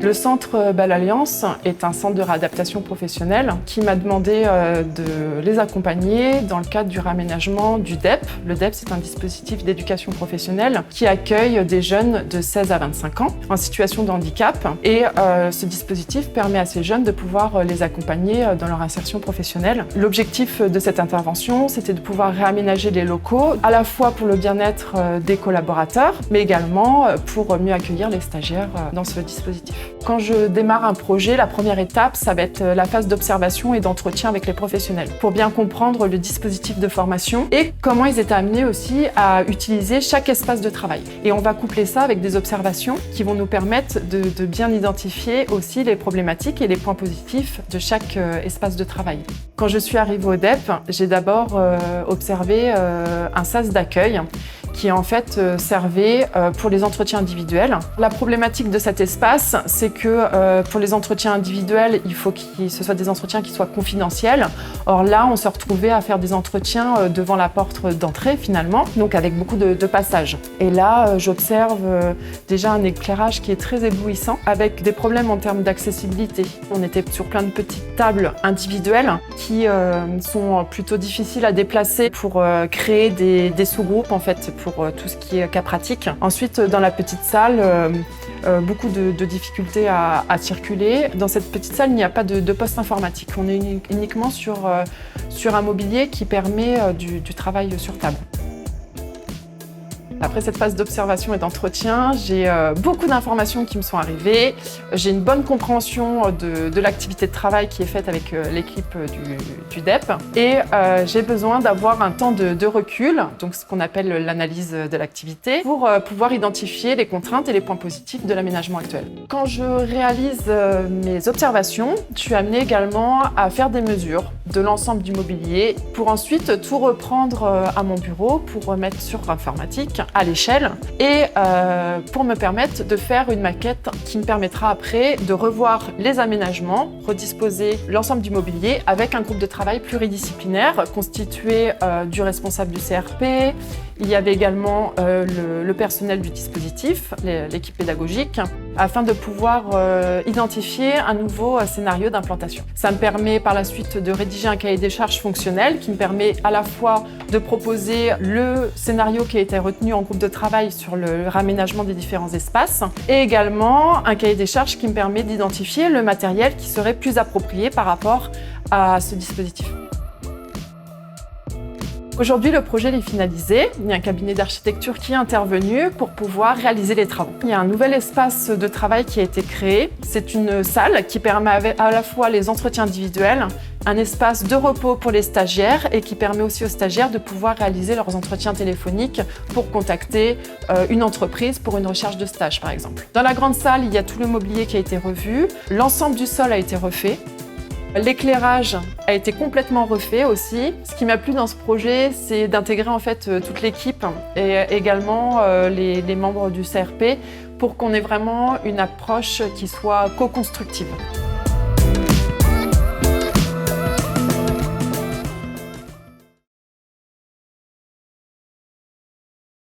Le centre Bâle Alliance est un centre de réadaptation professionnelle qui m'a demandé de les accompagner dans le cadre du réaménagement du DEP. Le DEP, c'est un dispositif d'éducation professionnelle qui accueille des jeunes de 16 à 25 ans en situation de handicap. Et ce dispositif permet à ces jeunes de pouvoir les accompagner dans leur insertion professionnelle. L'objectif de cette intervention, c'était de pouvoir réaménager les locaux, à la fois pour le bien-être des collaborateurs, mais également pour mieux accueillir les stagiaires dans ce dispositif. Quand je démarre un projet, la première étape, ça va être la phase d'observation et d'entretien avec les professionnels pour bien comprendre le dispositif de formation et comment ils étaient amenés aussi à utiliser chaque espace de travail. Et on va coupler ça avec des observations qui vont nous permettre de bien identifier aussi les problématiques et les points positifs de chaque espace de travail. Quand je suis arrivée au DEP, j'ai d'abord observé un sas d'accueil qui en fait servait pour les entretiens individuels. La problématique de cet espace, c'est que pour les entretiens individuels, il faut que ce soit des entretiens qui soient confidentiels. Or là, on se retrouvait à faire des entretiens devant la porte d'entrée finalement, donc avec beaucoup de passages. Et là, j'observe déjà un éclairage qui est très éblouissant, avec des problèmes en termes d'accessibilité. On était sur plein de petites tables individuelles qui sont plutôt difficiles à déplacer pour créer des sous-groupes en fait, pour tout ce qui est cas pratique. Ensuite, dans la petite salle, beaucoup de difficultés à circuler. Dans cette petite salle, il n'y a pas de poste informatique. On est uniquement sur un mobilier qui permet du travail sur table. Après cette phase d'observation et d'entretien, j'ai beaucoup d'informations qui me sont arrivées. J'ai une bonne compréhension de l'activité de travail qui est faite avec l'équipe du DEP. Et j'ai besoin d'avoir un temps de recul, donc ce qu'on appelle l'analyse de l'activité, pour pouvoir identifier les contraintes et les points positifs de l'aménagement actuel. Quand je réalise mes observations, je suis amenée également à faire des mesures de l'ensemble du mobilier pour ensuite tout reprendre à mon bureau pour remettre sur informatique à l'échelle et pour me permettre de faire une maquette qui me permettra après de revoir les aménagements, redisposer l'ensemble du mobilier avec un groupe de travail pluridisciplinaire constitué du responsable du CRP. Il y avait également le personnel du dispositif, l'équipe pédagogique, afin de pouvoir identifier un nouveau scénario d'implantation. Ça me permet par la suite de rédiger un cahier des charges fonctionnel qui me permet à la fois de proposer le scénario qui a été retenu en groupe de travail sur le réaménagement des différents espaces et également un cahier des charges qui me permet d'identifier le matériel qui serait plus approprié par rapport à ce dispositif. Aujourd'hui, le projet est finalisé. Il y a un cabinet d'architecture qui est intervenu pour pouvoir réaliser les travaux. Il y a un nouvel espace de travail qui a été créé. C'est une salle qui permet à la fois les entretiens individuels, un espace de repos pour les stagiaires et qui permet aussi aux stagiaires de pouvoir réaliser leurs entretiens téléphoniques pour contacter une entreprise pour une recherche de stage, par exemple. Dans la grande salle, il y a tout le mobilier qui a été revu. L'ensemble du sol a été refait. L'éclairage a été complètement refait aussi. Ce qui m'a plu dans ce projet, c'est d'intégrer en fait toute l'équipe et également les membres du CRP pour qu'on ait vraiment une approche qui soit co-constructive.